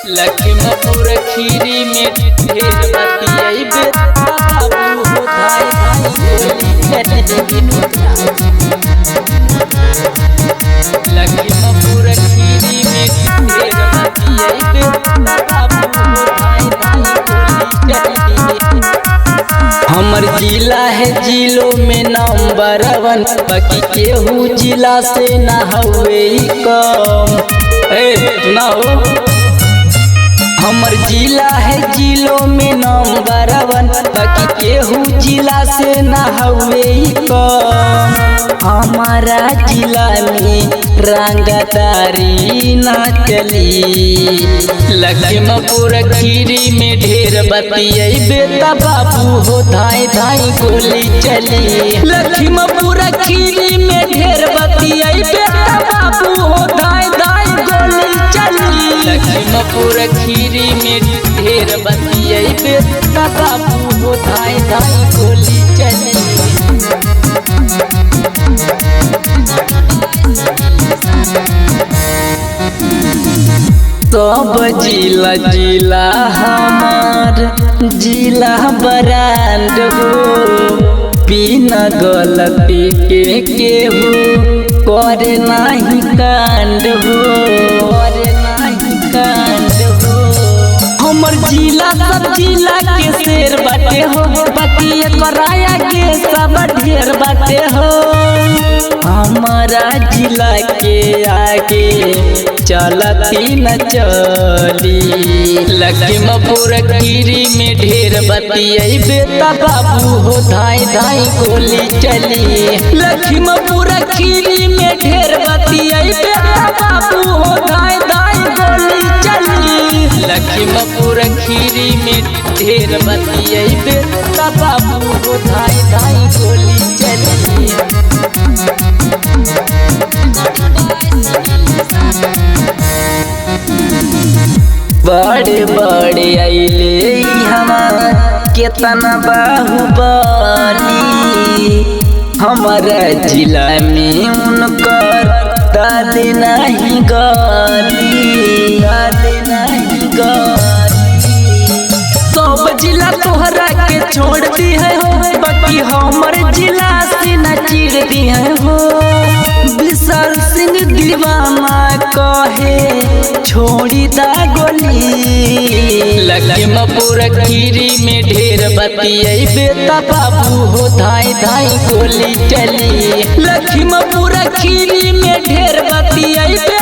लखीमपुर खीरी में ढेर बतियाइबे बाबू हो धाई धाई लखीमपुर खीरी में ढेर बतियाइबे बाबू हो धाई धाई। हमर जिला है जिलों में नंबर 1, बाकी केहू जिला से ना हुए कम। ना हो हमर जिला है जिलों में नंबर 1, बाकी केहू जिला से ना हुए कम। हमारा जिला में रंगदारी ना चली। लखीमपुर खीरी में ढेर बतियाइबे बाबू हो धाई धाई गोली चली। लखीमपुर खीरी में ढेर बतियाइबे बाबू हो धाई धाई गोली चली। लखीमपुर खीरी में ढेर बतियाइबे बाबू हो धाई धाई गोली चली। सब जिला जिला हमार जिला ब्रांड हो। बिना गलती के केहू करे नहीं कांड हो, करे नहीं कांड हो। हमर जिला सब जिला के शेर बाटे हो, बाकी कराया के सब ढेर बाटे हो। हमारा जिला के आगे चलती न चली। लखीमपुर खीरी में ढेर बतियाइबे बाबू हो धाई धाई गोली चली। लखीमपुर खीरी में ढेर बतियाइबे बाबू हो धाई धाई गोली चली। लखीमपुर खीरी में ढेर बतियाइबे बाबू हो धाई धाई गोली चली। बड़े बड़े आइले हमार केतना बाहुबली। हमारा जिला में उनकर दादे नहीं गली, दादे नहीं गली। सब जिला तोहरा के छोड़ दी है हो, बाकी हमर जिला से न चीर दी है हो। विशाल सिंह दीवाना कहे छोड़ी दा गोली। लखीमपुर खीरी में ढेर बतियाइबे बाबू हो धाई धाई गोली चली। लखीमपुर खीरी में ढेर बतियाइबे